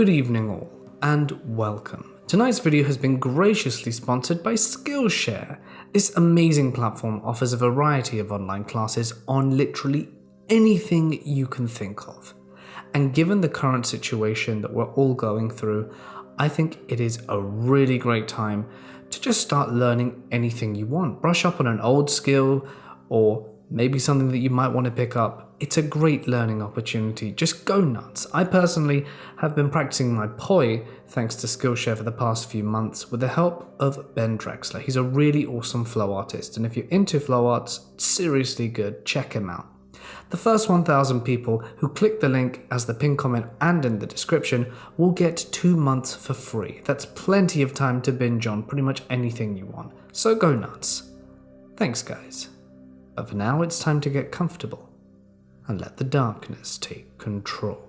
Good evening all, and welcome. Tonight's video has been graciously sponsored by Skillshare. This amazing platform offers a variety of online classes on literally anything you can think of. And given the current situation that we're all going through, I think it is a really great time to just start learning anything you want. Brush up on an old skill or maybe something that you might want to pick up. It's a great learning opportunity. Just go nuts. I personally have been practicing my poi thanks to Skillshare for the past few months with the help of Ben Drexler. He's a really awesome flow artist, and if you're into flow arts, seriously good, check him out. The first 1,000 people who click the link as the pinned comment and in the description will get 2 months for free. That's plenty of time to binge on pretty much anything you want. So go nuts. Thanks guys. But for now it's time to get comfortable and let the darkness take control.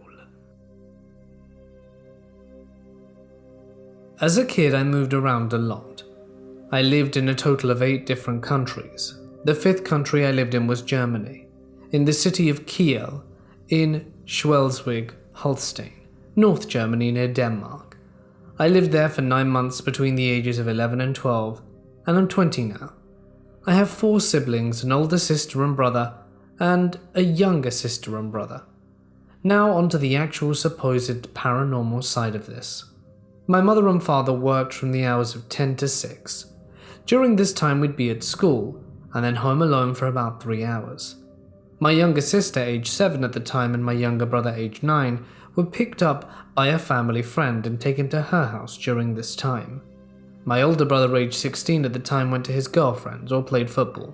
As a kid, I moved around a lot. I lived in a total of 8 different countries. The 5th country I lived in was Germany, in the city of Kiel, in Schleswig-Holstein, North Germany near Denmark. I lived there for 9 months between the ages of 11 and 12, and I'm 20 now. I have 4 siblings, an older sister and brother, and a younger sister and brother. Now onto the actual supposed paranormal side of this. My mother and father worked from the hours of 10 to 6. During this time we'd be at school, and then home alone for about 3 hours. My younger sister, aged 7 at the time, and my younger brother, aged 9, were picked up by a family friend and taken to her house during this time. My older brother, aged 16 at the time, went to his girlfriend's or played football.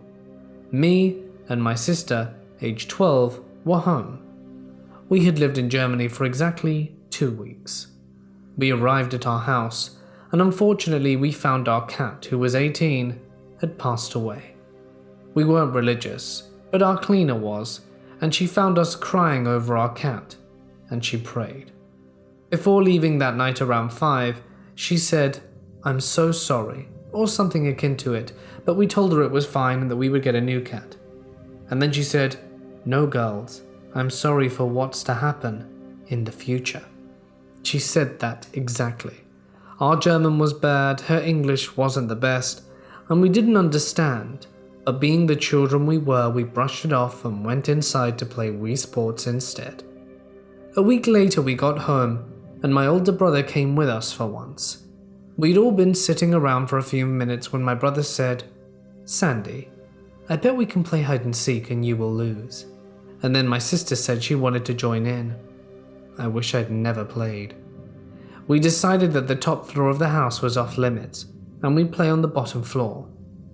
Me and my sister, aged 12, were home. We had lived in Germany for exactly 2 weeks. We arrived at our house, and unfortunately we found our cat, who was 18, had passed away. We weren't religious, but our cleaner was, and she found us crying over our cat, and she prayed. Before leaving that night around 5, she said, "I'm so sorry," or something akin to it, but we told her it was fine and that we would get a new cat. And then she said, "No girls, I'm sorry for what's to happen in the future." She said that exactly. Our German was bad, her English wasn't the best, and we didn't understand, but being the children we were, we brushed it off and went inside to play Wii Sports instead. A week later we got home, and my older brother came with us for once. We'd all been sitting around for a few minutes when my brother said, "Sandy, I bet we can play hide and seek and you will lose." And then my sister said she wanted to join in. I wish I'd never played. We decided that the top floor of the house was off limits, and we'd play on the bottom floor.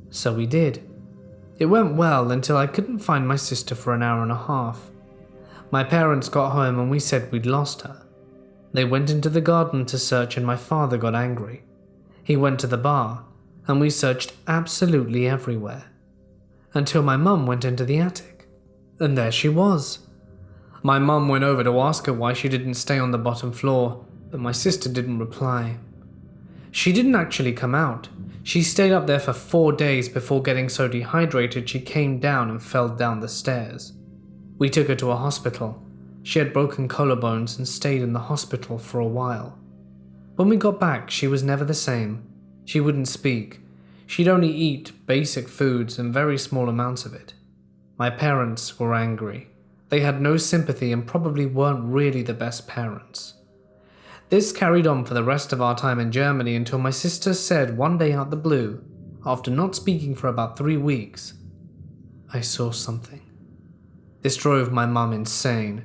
So we did. It went well until I couldn't find my sister for an hour and a half. My parents got home and we said we'd lost her. They went into the garden to search and my father got angry. He went to the bar, and we searched absolutely everywhere. Until my mum went into the attic, and there she was. My mum went over to ask her why she didn't stay on the bottom floor, but my sister didn't reply. She didn't actually come out. She stayed up there for 4 days before getting so dehydrated she came down and fell down the stairs. We took her to a hospital. She had broken collarbones and stayed in the hospital for a while. When we got back, she was never the same. She wouldn't speak. She'd only eat basic foods and very small amounts of it. My parents were angry. They had no sympathy and probably weren't really the best parents. This carried on for the rest of our time in Germany until my sister said one day out the blue, after not speaking for about 3 weeks, "I saw something." This drove my mum insane,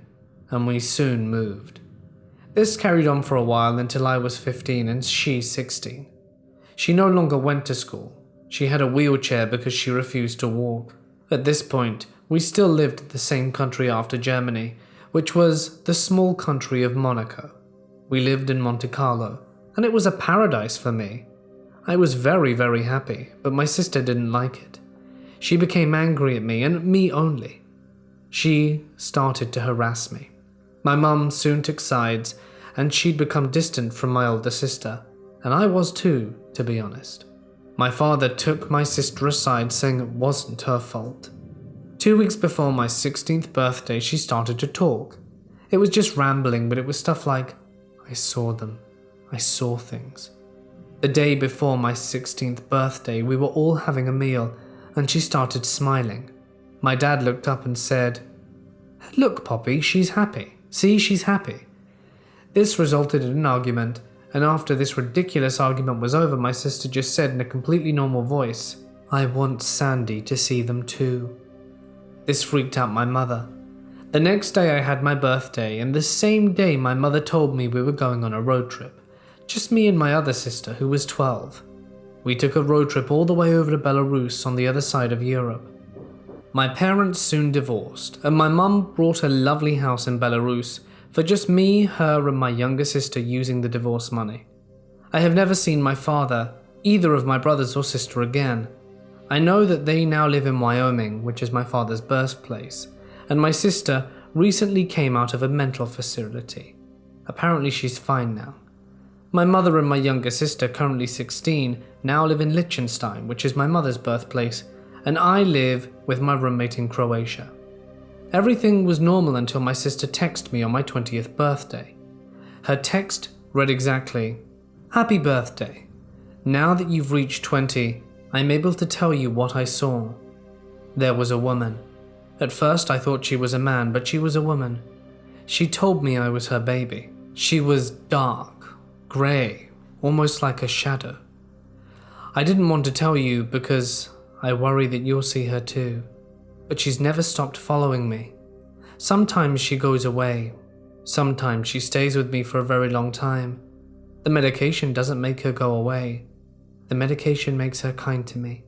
and we soon moved. This carried on for a while until I was 15 and she 16. She no longer went to school. She had a wheelchair because she refused to walk. At this point, we still lived in the same country after Germany, which was the small country of Monaco. We lived in Monte Carlo, and it was a paradise for me. I was very, very happy, but my sister didn't like it. She became angry at me, and me only. She started to harass me. My mum soon took sides, and she'd become distant from my older sister, and I was too, to be honest. My father took my sister aside, saying it wasn't her fault. 2 weeks before my 16th birthday, she started to talk. It was just rambling, but it was stuff like, I saw them. I saw things. The day before my 16th birthday, we were all having a meal, and she started smiling. My dad looked up and said, "Look, Poppy, she's happy. See, she's happy." This resulted in an argument, and after this ridiculous argument was over, my sister just said in a completely normal voice, "I want Sandy to see them too." This freaked out my mother. The next day I had my birthday, and the same day my mother told me we were going on a road trip. Just me and my other sister, who was 12. We took a road trip all the way over to Belarus on the other side of Europe. My parents soon divorced, and my mum bought a lovely house in Belarus for just me, her, and my younger sister using the divorce money. I have never seen my father, either of my brothers or sister again. I know that they now live in Wyoming, which is my father's birthplace, and my sister recently came out of a mental facility. Apparently she's fine now. My mother and my younger sister, currently 16, now live in Liechtenstein, which is my mother's birthplace, and I live with my roommate in Croatia. Everything was normal until my sister texted me on my 20th birthday. Her text read exactly, "Happy birthday. Now that you've reached 20, I'm able to tell you what I saw. There was a woman. At first I thought she was a man, but she was a woman. She told me I was her baby. She was dark, grey, almost like a shadow. I didn't want to tell you because I worry that you'll see her too, but she's never stopped following me. Sometimes she goes away. Sometimes she stays with me for a very long time. The medication doesn't make her go away. The medication makes her kind to me.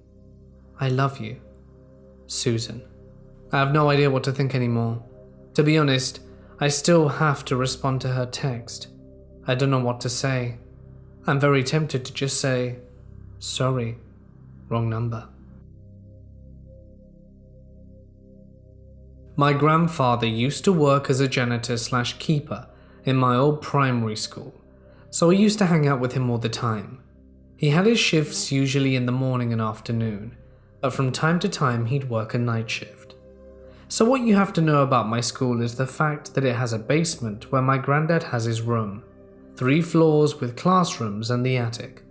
I love you. Susan." I have no idea what to think anymore. To be honest, I still have to respond to her text. I don't know what to say. I'm very tempted to just say, "Sorry, wrong number." My grandfather used to work as a janitor/keeper in my old primary school, so I used to hang out with him all the time. He had his shifts usually in the morning and afternoon, but from time to time he'd work a night shift. So what you have to know about my school is the fact that it has a basement where my granddad has his room, 3 floors with classrooms and the attic.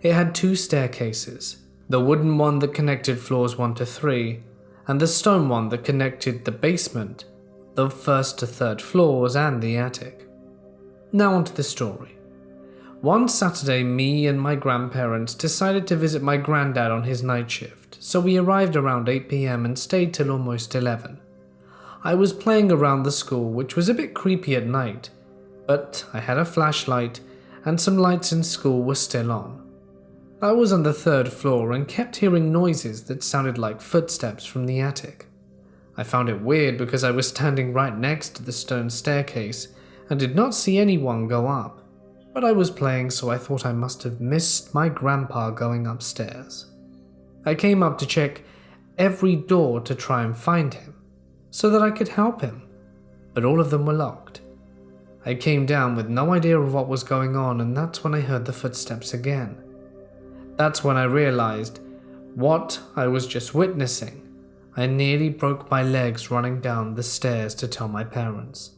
It had 2 staircases, the wooden one that connected floors 1 to 3, and the stone one that connected the basement, the 1st to 3rd floors, and the attic. Now onto the story. One Saturday, me and my grandparents decided to visit my granddad on his night shift, so we arrived around 8 p.m. and stayed till almost 11. I was playing around the school, which was a bit creepy at night, but I had a flashlight and some lights in school were still on. I was on the 3rd floor and kept hearing noises that sounded like footsteps from the attic. I found it weird because I was standing right next to the stone staircase and did not see anyone go up. But I was playing, so I thought I must have missed my grandpa going upstairs. I came up to check every door to try and find him, so that I could help him, but all of them were locked. I came down with no idea of what was going on, and that's when I heard the footsteps again. That's when I realized what I was just witnessing. I nearly broke my legs running down the stairs to tell my parents.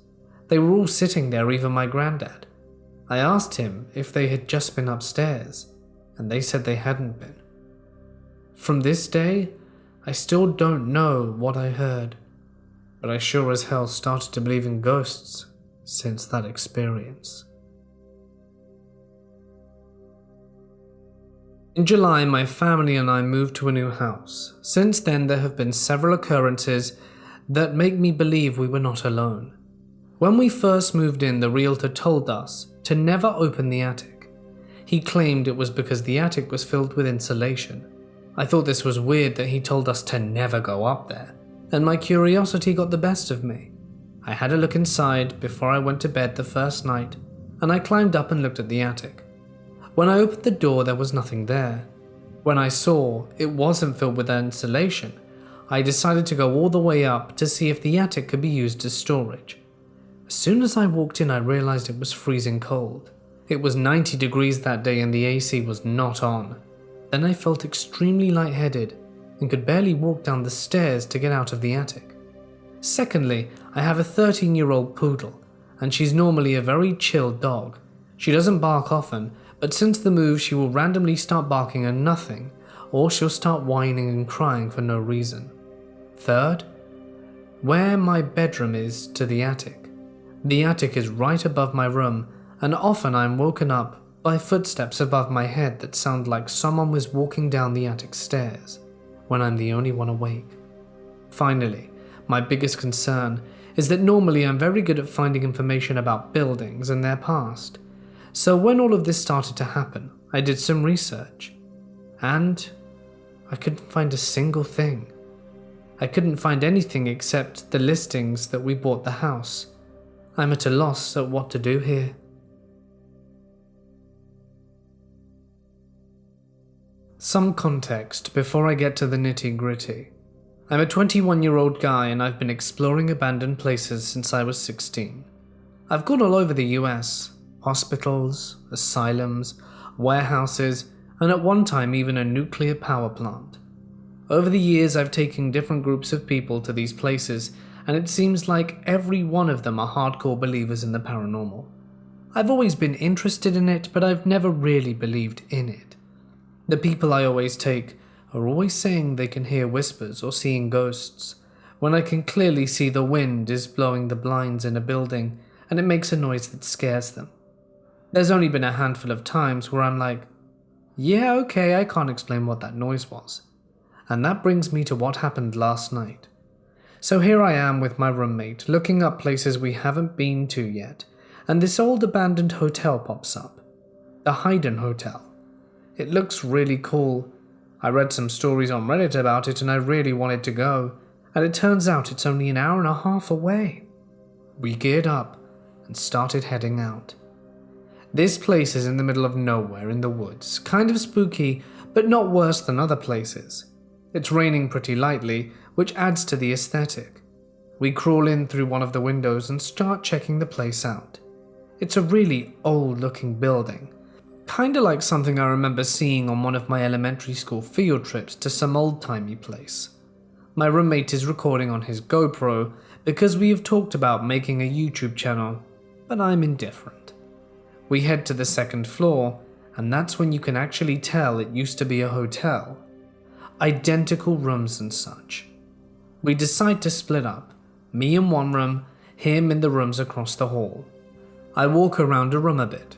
They were all sitting there, even my granddad. I asked him if they had just been upstairs, and they said they hadn't been. From this day, I still don't know what I heard, but I sure as hell started to believe in ghosts since that experience. In July, my family and I moved to a new house. Since then, there have been several occurrences that make me believe we were not alone. When we first moved in, the realtor told us to never open the attic. He claimed it was because the attic was filled with insulation. I thought this was weird that he told us to never go up there, and my curiosity got the best of me. I had a look inside before I went to bed the first night, and I climbed up and looked at the attic. When I opened the door, there was nothing there. When I saw it wasn't filled with insulation, I decided to go all the way up to see if the attic could be used as storage. As soon as I walked in, I realized it was freezing cold. It was 90 degrees that day and the AC was not on. Then I felt extremely lightheaded and could barely walk down the stairs to get out of the attic. Secondly, I have a 13-year-old poodle, and she's normally a very chill dog, She doesn't bark often, but since the move she will randomly start barking at nothing, or she'll start whining and crying for no reason. Third, where my bedroom is to the attic. The attic is right above my room, and often I'm woken up by footsteps above my head that sound like someone was walking down the attic stairs, when I'm the only one awake. Finally, my biggest concern is that normally I'm very good at finding information about buildings and their past. So when all of this started to happen, I did some research, and I couldn't find a single thing. I couldn't find anything except the listings that we bought the house. I'm at a loss at what to do here. Some context before I get to the nitty-gritty. I'm a 21-year-old guy and I've been exploring abandoned places since I was 16. I've gone all over the US, hospitals, asylums, warehouses, and at one time even a nuclear power plant. Over the years I've taken different groups of people to these places, and it seems like every one of them are hardcore believers in the paranormal. I've always been interested in it, but I've never really believed in it. The people I always take are always saying they can hear whispers or seeing ghosts, when I can clearly see the wind is blowing the blinds in a building and it makes a noise that scares them. There's only been a handful of times where I'm like, yeah, okay, I can't explain what that noise was. And that brings me to what happened last night. So here I am with my roommate looking up places we haven't been to yet, and this old abandoned hotel pops up. The Hayden Hotel. It looks really cool. I read some stories on Reddit about it and I really wanted to go, and it turns out it's only an hour and a half away. We geared up and started heading out. This place is in the middle of nowhere in the woods, kind of spooky, but not worse than other places. It's raining pretty lightly, which adds to the aesthetic. We crawl in through one of the windows and start checking the place out. It's a really old-looking building, kinda like something I remember seeing on one of my elementary school field trips to some old-timey place. My roommate is recording on his GoPro because we have talked about making a YouTube channel, but I'm indifferent. We head to the second floor, and that's when you can actually tell it used to be a hotel. Identical rooms and such. We decide to split up, me in one room, him in the rooms across the hall. I walk around a room a bit.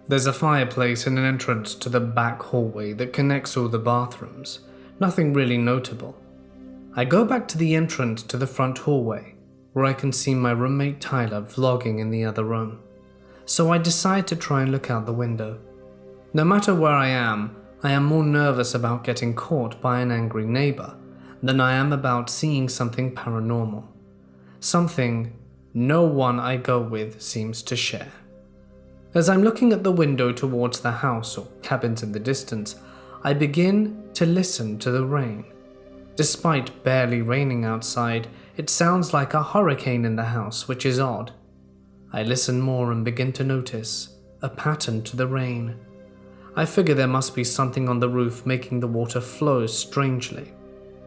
There's a fireplace and an entrance to the back hallway that connects all the bathrooms. Nothing really notable. I go back to the entrance to the front hallway, where I can see my roommate Tyler vlogging in the other room. So I decide to try and look out the window. No matter where I am more nervous about getting caught by an angry neighbor than I am about seeing something paranormal. Something no one I go with seems to share. As I'm looking at the window towards the house or cabins in the distance, I begin to listen to the rain. Despite barely raining outside, it sounds like a hurricane in the house, which is odd. I listen more and begin to notice a pattern to the rain. I figure there must be something on the roof making the water flow strangely,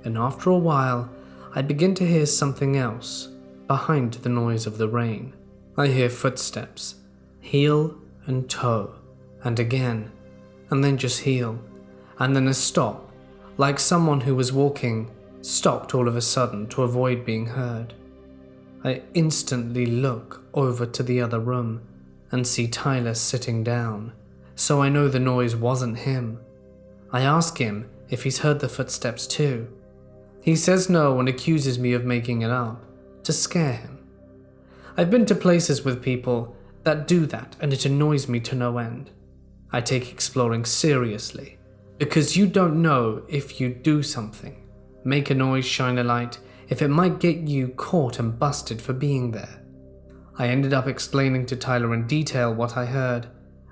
and after a while, I begin to hear something else behind the noise of the rain. I hear footsteps. Heel and toe, and again, and then just heel, and then a stop, like someone who was walking, stopped all of a sudden to avoid being heard. I instantly look over to the other room and see Tyler sitting down, so I know the noise wasn't him. I ask him if he's heard the footsteps too. He says no and accuses me of making it up, to scare him. I've been to places with people that do that, and it annoys me to no end. I take exploring seriously, because you don't know if you do something, make a noise, shine a light, if it might get you caught and busted for being there. I ended up explaining to Tyler in detail what I heard,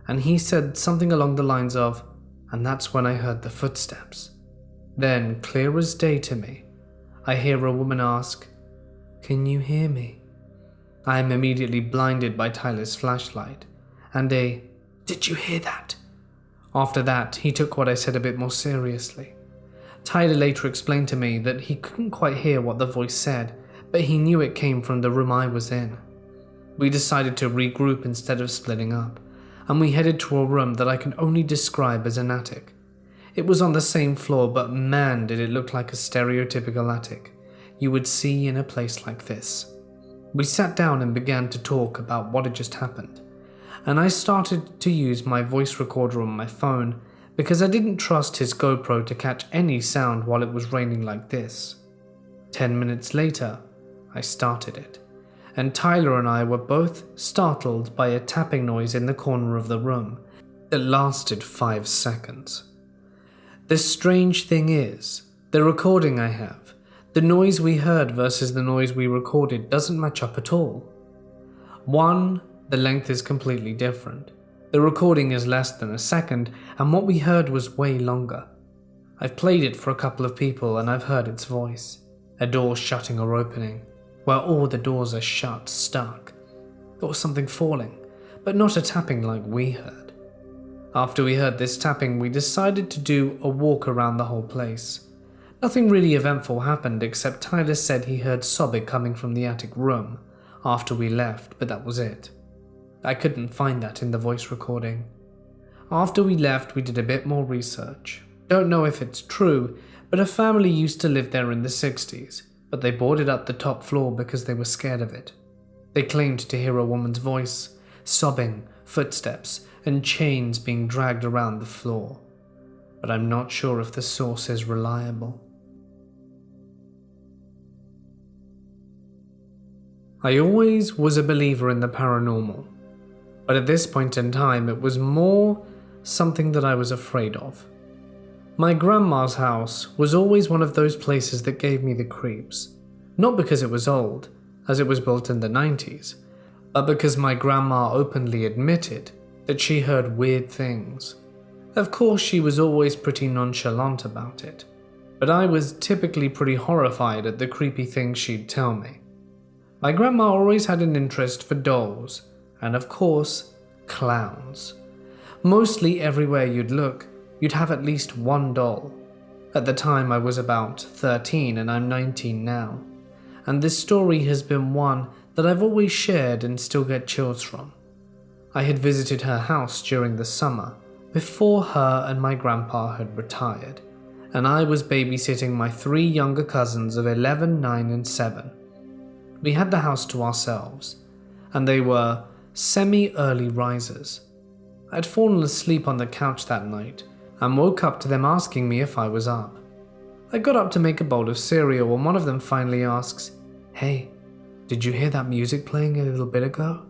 and he said something along the lines of, and that's when I heard the footsteps. Then, clear as day to me, I hear a woman ask, "Can you hear me?" I am immediately blinded by Tyler's flashlight, and "Did you hear that?" After that, he took what I said a bit more seriously. Tyler later explained to me that he couldn't quite hear what the voice said, but he knew it came from the room I was in. We decided to regroup instead of splitting up, and we headed to a room that I can only describe as an attic. It was on the same floor, but man did it look like a stereotypical attic you would see in a place like this. We sat down and began to talk about what had just happened, and I started to use my voice recorder on my phone because I didn't trust his GoPro to catch any sound while it was raining like this. 10 minutes later, I started it, and Tyler and I were both startled by a tapping noise in the corner of the room that lasted 5 seconds. The strange thing is, the recording I have, the noise we heard versus the noise we recorded doesn't match up at all. One, the length is completely different. The recording is less than a second, and what we heard was way longer. I've played it for a couple of people and I've heard its voice. A door shutting or opening, where all the doors are shut, stuck. Or something falling, but not a tapping like we heard. After we heard this tapping, we decided to do a walk around the whole place. Nothing really eventful happened except Tyler said he heard sobbing coming from the attic room after we left, but that was it. I couldn't find that in the voice recording. After we left, we did a bit more research. Don't know if it's true, but a family used to live there in the 60s, but they boarded up the top floor because they were scared of it. They claimed to hear a woman's voice, sobbing, footsteps, and chains being dragged around the floor. But I'm not sure if the source is reliable. I always was a believer in the paranormal, but at this point in time it was more something that I was afraid of. My grandma's house was always one of those places that gave me the creeps, not because it was old, as it was built in the 90s, but because my grandma openly admitted that she heard weird things. Of course, she was always pretty nonchalant about it, but I was typically pretty horrified at the creepy things she'd tell me. My grandma always had an interest for dolls, and of course, clowns. Mostly everywhere you'd look, you'd have at least one doll. At the time I was about 13 and I'm 19 now, and this story has been one that I've always shared and still get chills from. I had visited her house during the summer, before her and my grandpa had retired, and I was babysitting my 3 younger cousins of 11, 9 and 7. We had the house to ourselves, and they were semi-early risers. I'd fallen asleep on the couch that night, and woke up to them asking me if I was up. I got up to make a bowl of cereal when one of them finally asks, "Hey, did you hear that music playing a little bit ago?"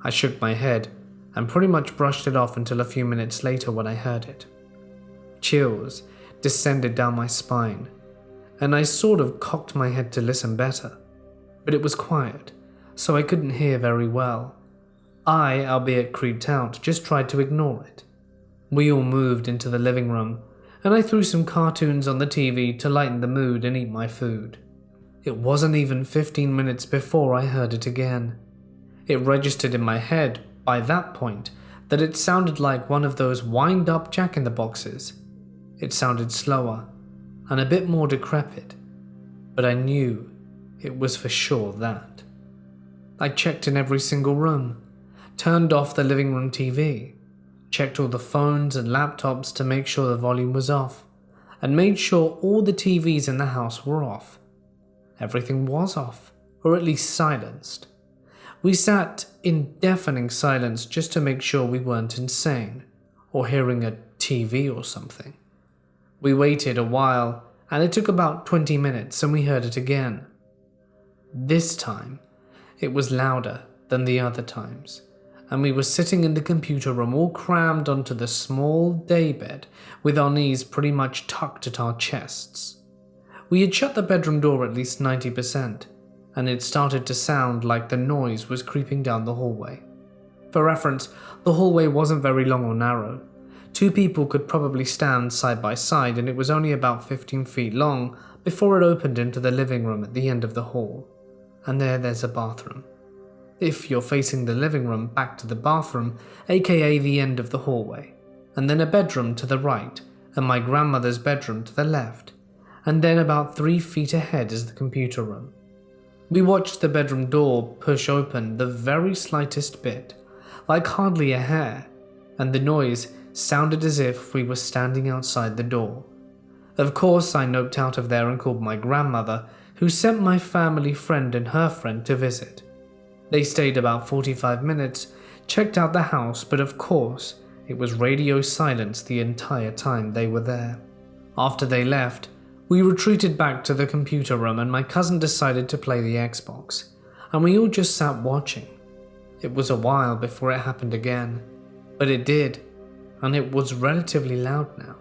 I shook my head and pretty much brushed it off until a few minutes later when I heard it. Chills descended down my spine, and I sort of cocked my head to listen better. But it was quiet, so I couldn't hear very well. I, albeit creeped out, just tried to ignore it. We all moved into the living room, and I threw some cartoons on the TV to lighten the mood and eat my food. It wasn't even 15 minutes before I heard it again. It registered in my head, by that point, that it sounded like one of those wind-up jack-in-the-boxes. It sounded slower, and a bit more decrepit, but I knew it was for sure that. I checked in every single room, turned off the living room TV, checked all the phones and laptops to make sure the volume was off, and made sure all the TVs in the house were off. Everything was off, or at least silenced. We sat in deafening silence just to make sure we weren't insane, or hearing a TV or something. We waited a while, and it took about 20 minutes, and we heard it again. This time, it was louder than the other times, and we were sitting in the computer room all crammed onto the small daybed with our knees pretty much tucked at our chests. We had shut the bedroom door at least 90%, and it started to sound like the noise was creeping down the hallway. For reference, the hallway wasn't very long or narrow. 2 people could probably stand side by side, and it was only about 15 feet long before it opened into the living room at the end of the hall. And there's a bathroom. If you're facing the living room, back to the bathroom, aka the end of the hallway, and then a bedroom to the right, and my grandmother's bedroom to the left, and then about 3 feet ahead is the computer room. We watched the bedroom door push open the very slightest bit, like hardly a hair, and the noise sounded as if we were standing outside the door. Of course, I noped out of there and called my grandmother, who sent my family friend and her friend to visit. They stayed about 45 minutes, checked out the house, but of course, it was radio silence the entire time they were there. After they left, we retreated back to the computer room and my cousin decided to play the Xbox, and we all just sat watching. It was a while before it happened again, but it did, and it was relatively loud now.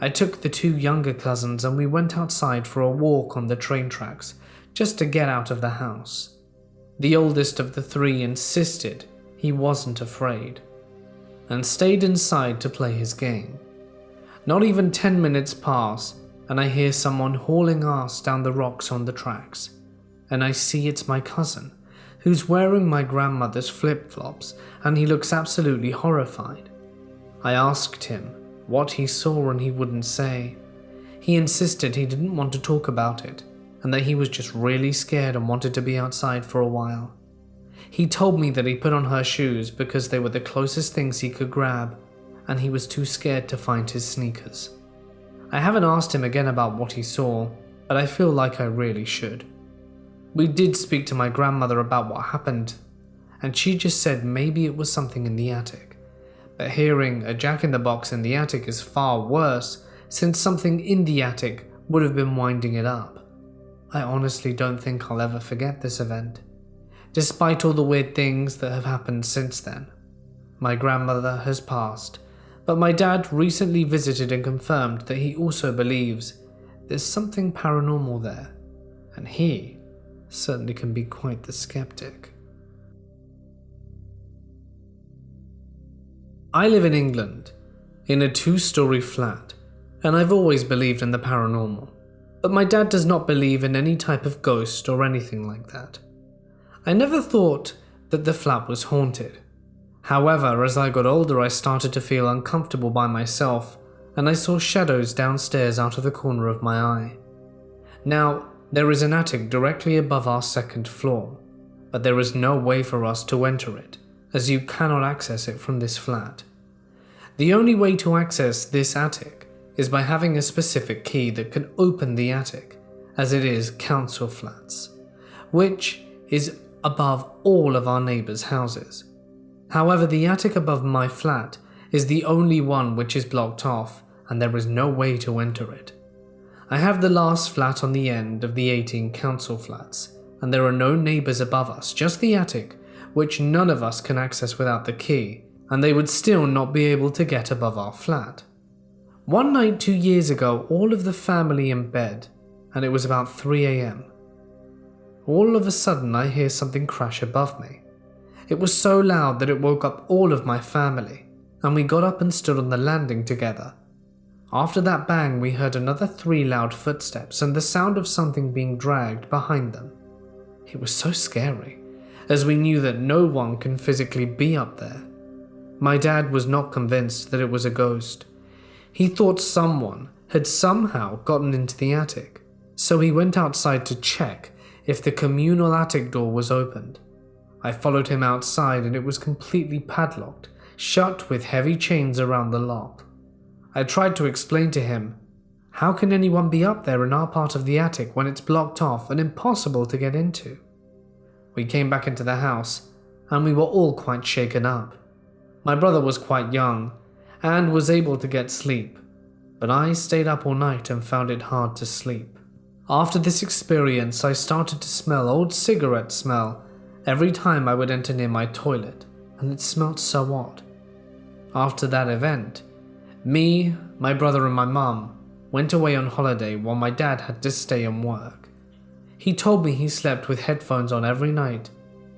I took the two younger cousins and we went outside for a walk on the train tracks just to get out of the house. The oldest of the three insisted he wasn't afraid and stayed inside to play his game. Not even 10 minutes pass and I hear someone hauling ass down the rocks on the tracks, and I see it's my cousin, who's wearing my grandmother's flip-flops, and he looks absolutely horrified. I asked him what he saw and he wouldn't say. He insisted he didn't want to talk about it and that he was just really scared and wanted to be outside for a while. He told me that he put on her shoes because they were the closest things he could grab and he was too scared to find his sneakers. I haven't asked him again about what he saw, but I feel like I really should. We did speak to my grandmother about what happened, and she just said maybe it was something in the attic. But hearing a jack-in-the-box in the attic is far worse, since something in the attic would have been winding it up. I honestly don't think I'll ever forget this event, despite all the weird things that have happened since then. My grandmother has passed, but my dad recently visited and confirmed that he also believes there's something paranormal there, and he certainly can be quite the skeptic. I live in England, in a 2-story flat, and I've always believed in the paranormal, but my dad does not believe in any type of ghost or anything like that. I never thought that the flat was haunted. However, as I got older, I started to feel uncomfortable by myself, and I saw shadows downstairs out of the corner of my eye. Now, there is an attic directly above our second floor, but there is no way for us to enter it, as you cannot access it from this flat. The only way to access this attic is by having a specific key that can open the attic, as it is council flats, which is above all of our neighbours' houses. However, the attic above my flat is the only one which is blocked off, and there is no way to enter it. I have the last flat on the end of the 18 council flats, and there are no neighbours above us, just the attic, which none of us can access without the key, and they would still not be able to get above our flat. One night 2 years ago, all of the family in bed, and it was about 3 a.m. All of a sudden I hear something crash above me. It was so loud that it woke up all of my family, and we got up and stood on the landing together. After that bang, we heard another 3 loud footsteps and the sound of something being dragged behind them. It was so scary, as we knew that no one can physically be up there. My dad was not convinced that it was a ghost. He thought someone had somehow gotten into the attic, so he went outside to check if the communal attic door was opened. I followed him outside and it was completely padlocked, shut with heavy chains around the lock. I tried to explain to him, how can anyone be up there in our part of the attic when it's blocked off and impossible to get into? We came back into the house and we were all quite shaken up. My brother was quite young and was able to get sleep, but I stayed up all night and found it hard to sleep. After this experience, I started to smell old cigarette smell every time I would enter near my toilet, and it smelled so odd. After that event, me, my brother and my mum went away on holiday while my dad had to stay and work. He told me he slept with headphones on every night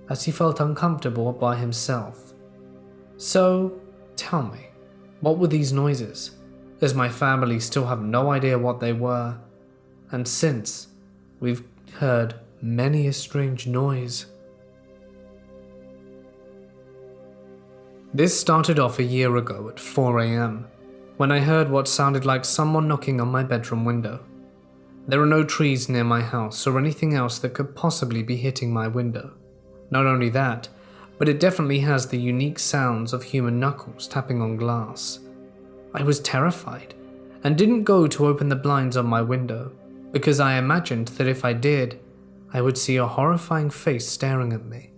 as he felt uncomfortable by himself. So, tell me, what were these noises, as my family still have no idea what they were, and since we've heard many a strange noise. This started off a year ago at 4 a.m. when I heard what sounded like someone knocking on my bedroom window. There are no trees near my house or anything else that could possibly be hitting my window. Not only that, but it definitely has the unique sounds of human knuckles tapping on glass. I was terrified and didn't go to open the blinds on my window because I imagined that if I did, I would see a horrifying face staring at me.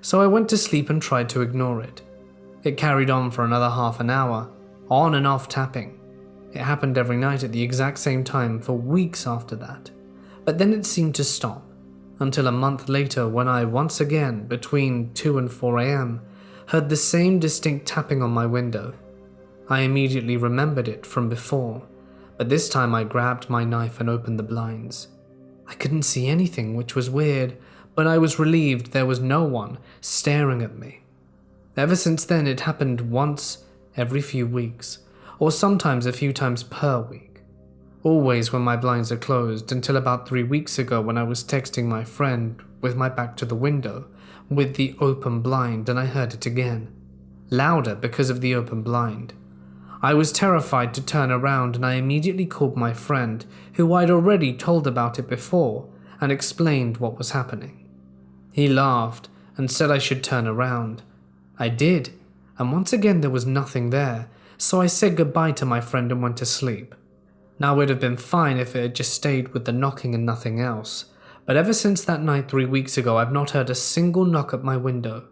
So I went to sleep and tried to ignore it. It carried on for another half an hour, on and off tapping. It happened every night at the exact same time for weeks after that, but then it seemed to stop, until a month later when I once again, between 2 and 4 a.m., heard the same distinct tapping on my window. I immediately remembered it from before, but this time I grabbed my knife and opened the blinds. I couldn't see anything, which was weird, but I was relieved there was no one staring at me. Ever since then, it happened once every few weeks, or sometimes a few times per week. Always when my blinds are closed, until about 3 weeks ago when I was texting my friend with my back to the window with the open blind, and I heard it again, louder because of the open blind. I was terrified to turn around, and I immediately called my friend, who I'd already told about it before, and explained what was happening. He laughed and said I should turn around. I did, and once again there was nothing there, so I said goodbye to my friend and went to sleep. Now it would have been fine if it had just stayed with the knocking and nothing else, but ever since that night 3 weeks ago I've not heard a single knock at my window.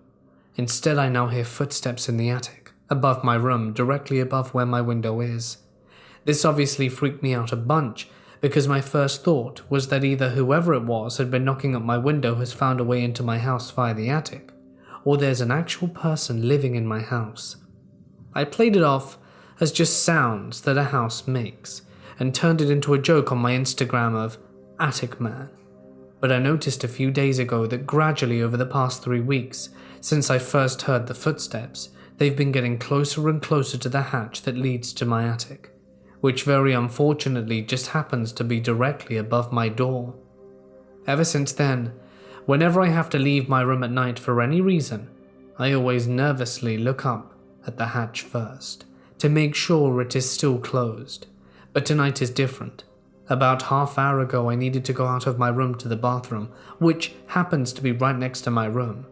Instead I now hear footsteps in the attic, above my room, directly above where my window is. This obviously freaked me out a bunch, because my first thought was that either whoever it was had been knocking at my window has found a way into my house via the attic, or there's an actual person living in my house. I played it off as just sounds that a house makes, and turned it into a joke on my Instagram of Attic Man. But I noticed a few days ago that gradually over the past 3 weeks, since I first heard the footsteps, they've been getting closer and closer to the hatch that leads to my attic, which very unfortunately just happens to be directly above my door. Ever since then, whenever I have to leave my room at night for any reason, I always nervously look up at the hatch first, to make sure it is still closed. But tonight is different. About half hour ago I needed to go out of my room to the bathroom, which happens to be right next to my room.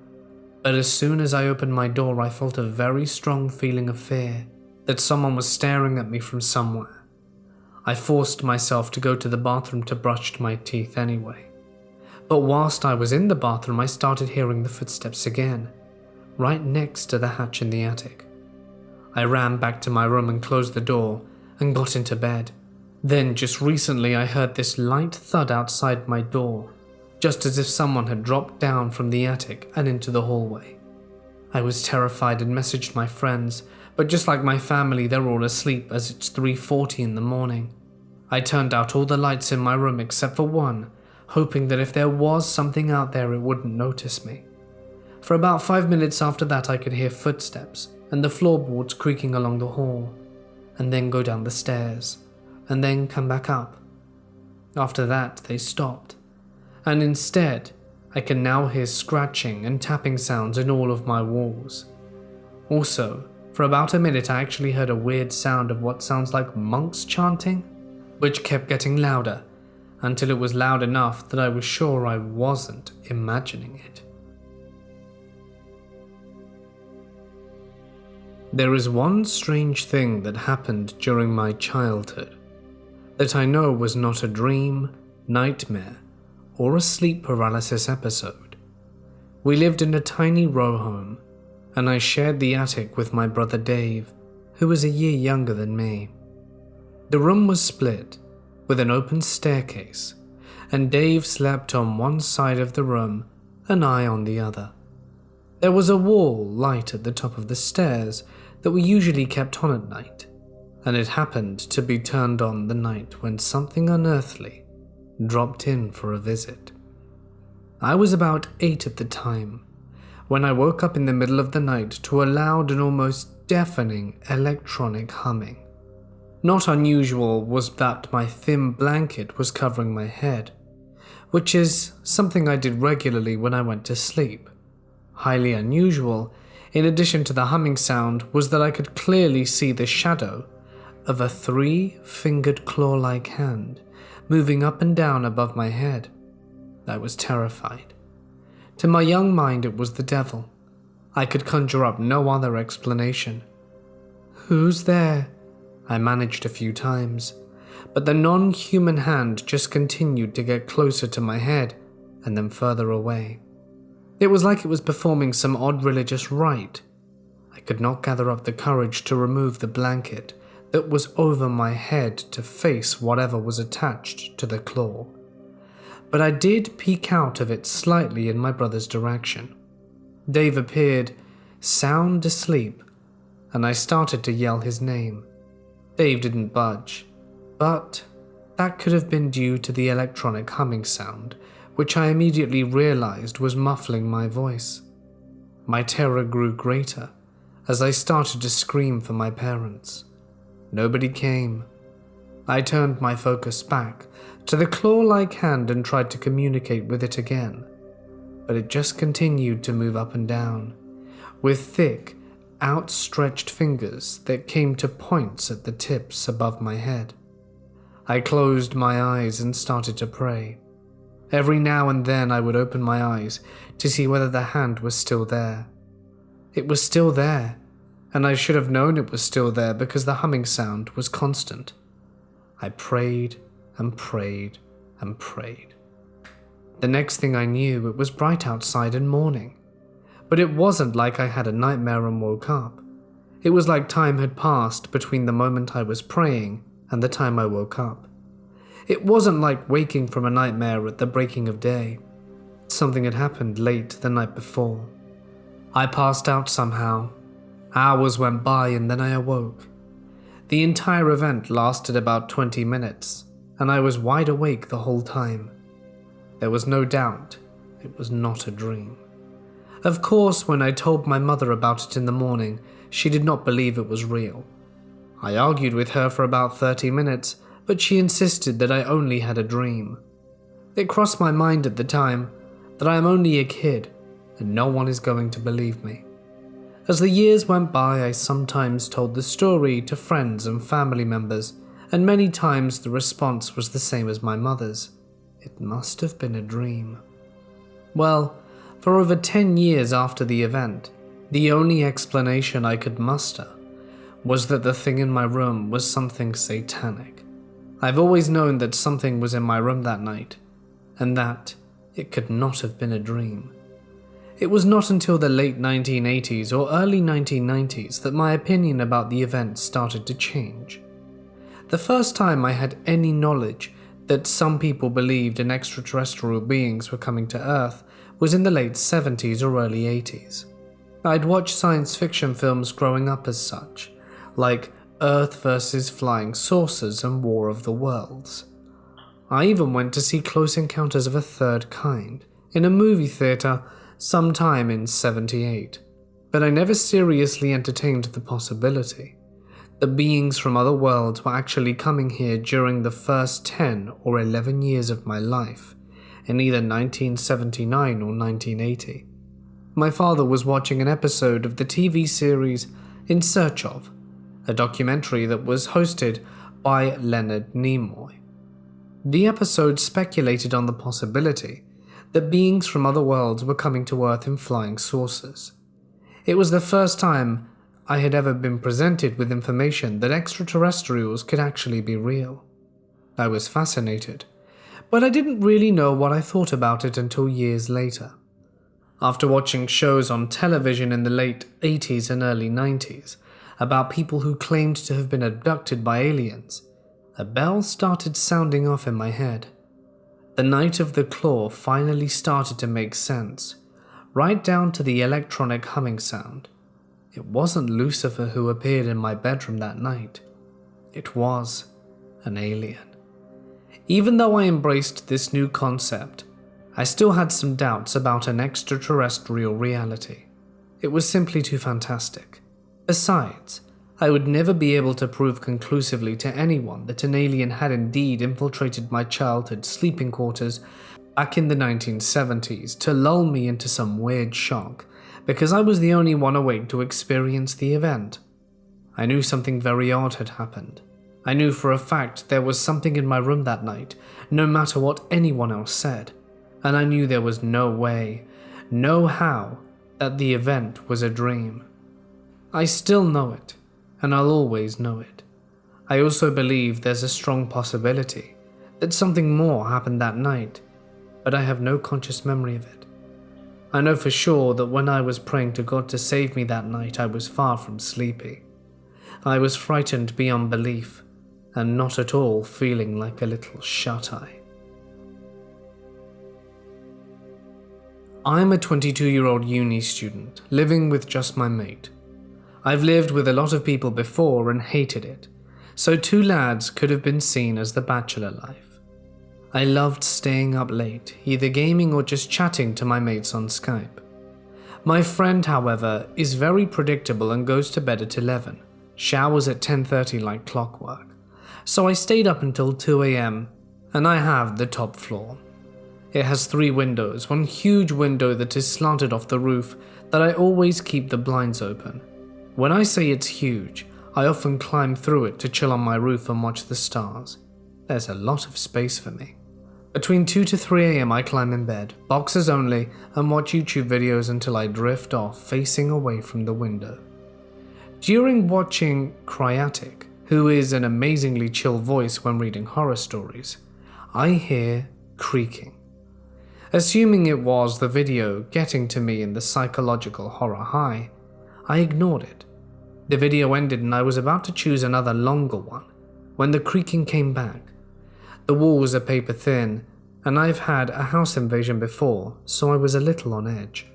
But as soon as I opened my door I felt a very strong feeling of fear, that someone was staring at me from somewhere. I forced myself to go to the bathroom to brush my teeth anyway. But whilst I was in the bathroom I started hearing the footsteps again, right next to the hatch in the attic. I ran back to my room and closed the door and got into bed. Then just recently I heard this light thud outside my door, just as if someone had dropped down from the attic and into the hallway. I was terrified and messaged my friends, but just like my family, they're all asleep as it's 3:40 in the morning. I turned out all the lights in my room except for one, hoping that if there was something out there it wouldn't notice me. For about 5 minutes after that I could hear footsteps and the floorboards creaking along the hall, and then go down the stairs, and then come back up. After that they stopped, and instead I can now hear scratching and tapping sounds in all of my walls. Also, for about a minute I actually heard a weird sound of what sounds like monks chanting, which kept getting louder, until it was loud enough that I was sure I wasn't imagining it. There is one strange thing that happened during my childhood that I know was not a dream, nightmare, or a sleep paralysis episode. We lived in a tiny row home, and I shared the attic with my brother Dave, who was a year younger than me. The room was split, with an open staircase, and Dave slept on one side of the room and I on the other. There was a wall light at the top of the stairs that we usually kept on at night, and it happened to be turned on the night when something unearthly dropped in for a visit. I was about 8 at the time, when I woke up in the middle of the night to a loud and almost deafening electronic humming. Not unusual was that my thin blanket was covering my head, which is something I did regularly when I went to sleep. Highly unusual, in addition to the humming sound, was that I could clearly see the shadow of a 3-fingered claw-like hand moving up and down above my head. I was terrified. To my young mind it was the devil, I could conjure up no other explanation. "Who's there?" I managed a few times, but the non-human hand just continued to get closer to my head and then further away. It was like it was performing some odd religious rite. I could not gather up the courage to remove the blanket that was over my head to face whatever was attached to the claw. But I did peek out of it slightly in my brother's direction. Dave appeared, sound asleep, and I started to yell his name. Dave didn't budge, but that could have been due to the electronic humming sound, which I immediately realized was muffling my voice. My terror grew greater as I started to scream for my parents. Nobody came. I turned my focus back to the claw-like hand and tried to communicate with it again, but it just continued to move up and down, with thick, outstretched fingers that came to points at the tips above my head. I closed my eyes and started to pray. Every now and then I would open my eyes to see whether the hand was still there. It was still there, and I should have known it was still there because the humming sound was constant. I prayed and prayed and prayed. The next thing I knew, it was bright outside and morning. But it wasn't like I had a nightmare and woke up. It was like time had passed between the moment I was praying and the time I woke up. It wasn't like waking from a nightmare at the breaking of day. Something had happened late the night before. I passed out somehow. Hours went by and then I awoke. The entire event lasted about 20 minutes, and I was wide awake the whole time. There was no doubt it was not a dream. Of course, when I told my mother about it in the morning, she did not believe it was real. I argued with her for about 30 minutes, but she insisted that I only had a dream. It crossed my mind at the time that I am only a kid and no one is going to believe me. As the years went by, I sometimes told the story to friends and family members, and many times the response was the same as my mother's. It must have been a dream. Well, for over 10 years after the event, the only explanation I could muster was that the thing in my room was something satanic. I've always known that something was in my room that night, and that it could not have been a dream. It was not until the late 1980s or early 1990s that my opinion about the event started to change. The first time I had any knowledge that some people believed in extraterrestrial beings were coming to Earth was in the late 70s or early 80s. I'd watched science fiction films growing up as such, like Earth vs. Flying Saucers and War of the Worlds. I even went to see Close Encounters of a Third Kind in a movie theater sometime in '78, but I never seriously entertained the possibility that beings from other worlds were actually coming here during the first 10 or 11 years of my life, in either 1979 or 1980. My father was watching an episode of the TV series In Search Of, a documentary that was hosted by Leonard Nimoy. The episode speculated on the possibility that beings from other worlds were coming to Earth in flying saucers. It was the first time I had ever been presented with information that extraterrestrials could actually be real. I was fascinated, but I didn't really know what I thought about it until years later. After watching shows on television in the late 80s and early 90s about people who claimed to have been abducted by aliens, a bell started sounding off in my head. The night of the claw finally started to make sense, right down to the electronic humming sound. It wasn't Lucifer who appeared in my bedroom that night. It was an alien. Even though I embraced this new concept, I still had some doubts about an extraterrestrial reality. It was simply too fantastic. Besides, I would never be able to prove conclusively to anyone that an alien had indeed infiltrated my childhood sleeping quarters back in the 1970s to lull me into some weird shock, because I was the only one awake to experience the event. I knew something very odd had happened. I knew for a fact there was something in my room that night, no matter what anyone else said, and I knew there was no way, no how, that the event was a dream. I still know it, and I'll always know it. I also believe there's a strong possibility that something more happened that night, but I have no conscious memory of it. I know for sure that when I was praying to God to save me that night, I was far from sleepy. I was frightened beyond belief, and not at all feeling like a little shut-eye. I'm a 22-year-old uni student, living with just my mate. I've lived with a lot of people before and hated it, so two lads could have been seen as the bachelor life. I loved staying up late, either gaming or just chatting to my mates on Skype. My friend, however, is very predictable and goes to bed at 11, showers at 10:30 like clockwork. So I stayed up until 2 a.m, and I have the top floor. It has 3 windows, one huge window that is slanted off the roof that I always keep the blinds open. When I say it's huge, I often climb through it to chill on my roof and watch the stars. There's a lot of space for me. Between 2 to 3 a.m. I climb in bed, boxers only, and watch YouTube videos until I drift off, facing away from the window. During watching Cryatic, who is an amazingly chill voice when reading horror stories, I hear creaking. Assuming it was the video getting to me in the psychological horror high, I ignored it. The video ended and I was about to choose another longer one when the creaking came back. The walls are paper thin, and I've had a house invasion before, so I was a little on edge.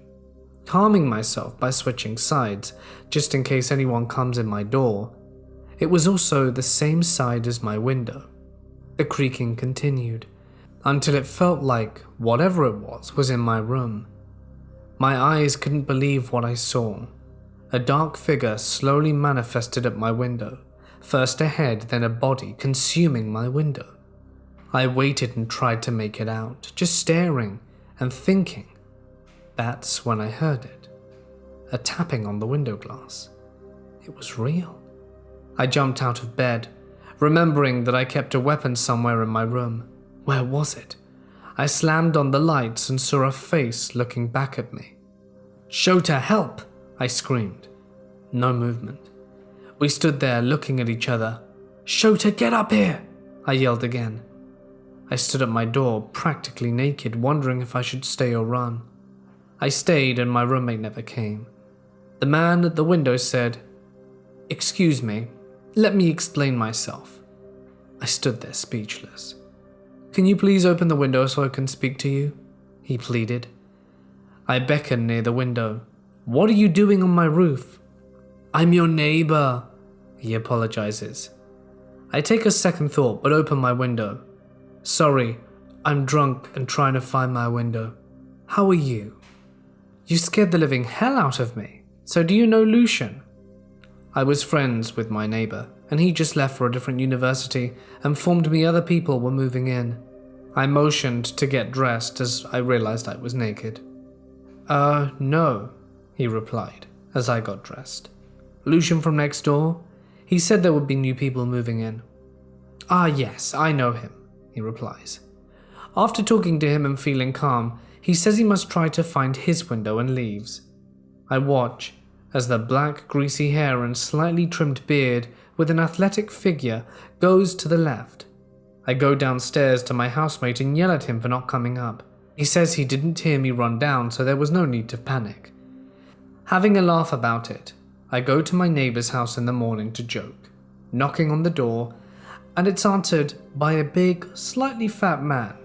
Calming myself by switching sides, just in case anyone comes in my door. It was also the same side as my window. The creaking continued, until it felt like whatever it was in my room. My eyes couldn't believe what I saw. A dark figure slowly manifested at my window, first a head, then a body consuming my window. I waited and tried to make it out, just staring and thinking. That's when I heard it. A tapping on the window glass. It was real. I jumped out of bed, remembering that I kept a weapon somewhere in my room. Where was it? I slammed on the lights and saw a face looking back at me. "Shota, help!" I screamed. No movement. We stood there looking at each other. "Shota, get up here!" I yelled again. I stood at my door, practically naked, wondering if I should stay or run. I stayed and my roommate never came. The man at the window said, "Excuse me, let me explain myself." I stood there speechless. "Can you please open the window so I can speak to you?" he pleaded. I beckoned near the window. "What are you doing on my roof?" "I'm your neighbor," he apologizes. I take a second thought but open my window. "Sorry, I'm drunk and trying to find my window. How are you?" "You scared the living hell out of me. So do you know Lucian?" I was friends with my neighbor, and he just left for a different university and informed me other people were moving in. I motioned to get dressed as I realized I was naked. No, he replied as I got dressed. "Lucian from next door? He said there would be new people moving in." "Ah, yes, I know him," he replies. After talking to him and feeling calm, he says he must try to find his window and leaves. I watch as the black, greasy hair and slightly trimmed beard with an athletic figure goes to the left. I go downstairs to my housemate and yell at him for not coming up. He says he didn't hear me run down, so there was no need to panic. Having a laugh about it, I go to my neighbor's house in the morning to joke, knocking on the door, and it's answered by a big, slightly fat man,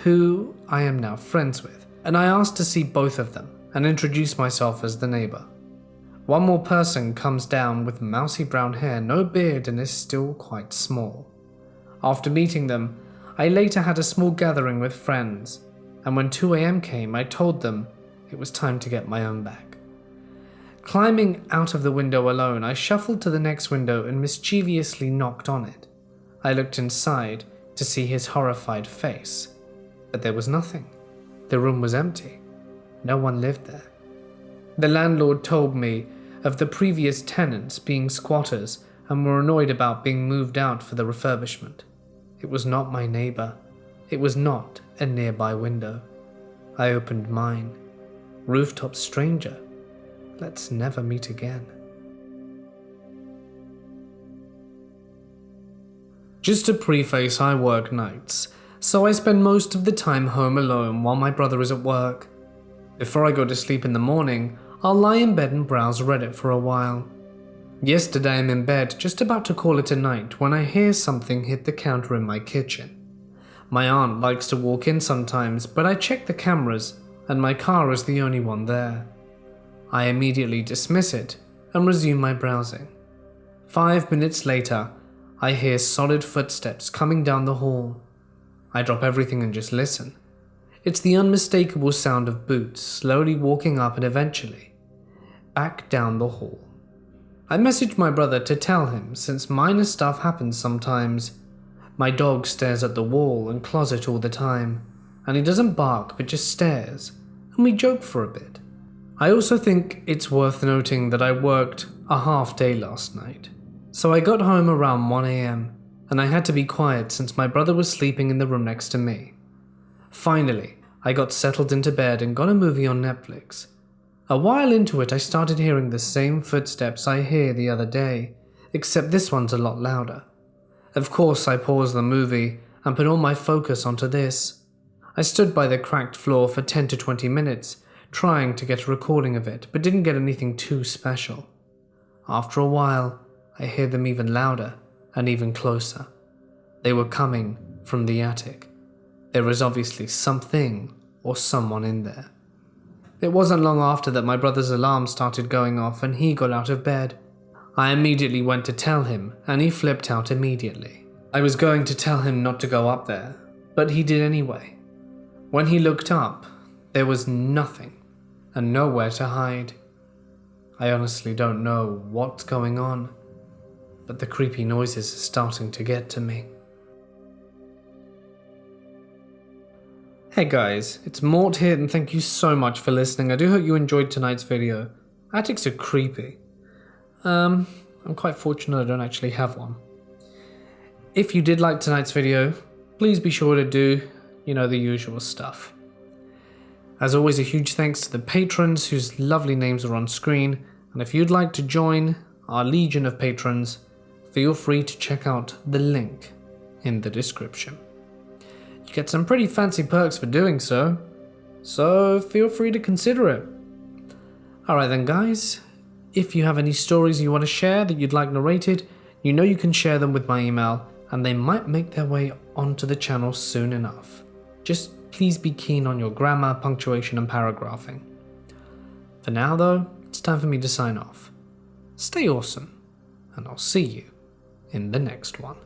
who I am now friends with, and I ask to see both of them and introduce myself as the neighbor. One more person comes down with mousy brown hair, no beard, and is still quite small. After meeting them, I later had a small gathering with friends, and when 2 a.m. came, I told them it was time to get my own back. Climbing out of the window alone, I shuffled to the next window and mischievously knocked on it. I looked inside to see his horrified face, but there was nothing. The room was empty. No one lived there. The landlord told me of the previous tenants being squatters and were annoyed about being moved out for the refurbishment. It was not my neighbor. It was not a nearby window. I opened mine. Rooftop stranger let's never meet again. Just to preface, I work nights, so I spend most of the time home alone while my brother is at work. Before I go to sleep in the morning, I'll lie in bed and browse Reddit for a while. Yesterday I'm in bed, just about to call it a night, when I hear something hit the counter in my kitchen. My aunt likes to walk in sometimes, but I check the cameras, and my car is the only one there. I immediately dismiss it and resume my browsing. 5 minutes later, I hear solid footsteps coming down the hall. I drop everything and just listen. It's the unmistakable sound of boots slowly walking up and eventually back down the hall. I messaged my brother to tell him, since minor stuff happens sometimes. My dog stares at the wall and closet all the time, and he doesn't bark but just stares, and we joke for a bit. I also think it's worth noting that I worked a half day last night, so I got home around 1 AM, and I had to be quiet since my brother was sleeping in the room next to me. Finally, I got settled into bed and got a movie on Netflix. A while into it, I started hearing the same footsteps I hear the other day, except this one's a lot louder. Of course, I paused the movie and put all my focus onto this. I stood by the cracked floor for 10 to 20 minutes, trying to get a recording of it, but didn't get anything too special. After a while, I hear them even louder and even closer. They were coming from the attic. There was obviously something or someone in there. It wasn't long after that my brother's alarm started going off and he got out of bed. I immediately went to tell him and he flipped out immediately. I was going to tell him not to go up there, but he did anyway. When he looked up, there was nothing and nowhere to hide. I honestly don't know what's going on, but the creepy noises are starting to get to me. Hey guys, it's Mort here and thank you so much for listening. I do hope you enjoyed tonight's video. Attics are creepy. I'm quite fortunate I don't actually have one. If you did like tonight's video, please be sure to do, the usual stuff. As always, a huge thanks to the patrons whose lovely names are on screen, and if you'd like to join our legion of patrons, feel free to check out the link in the description. You get some pretty fancy perks for doing so feel free to consider it. Alright then guys, if you have any stories you want to share that you'd like narrated, you can share them with my email and they might make their way onto the channel soon enough. Just please be keen on your grammar, punctuation and paragraphing. For now though, it's time for me to sign off. Stay awesome, and I'll see you in the next one.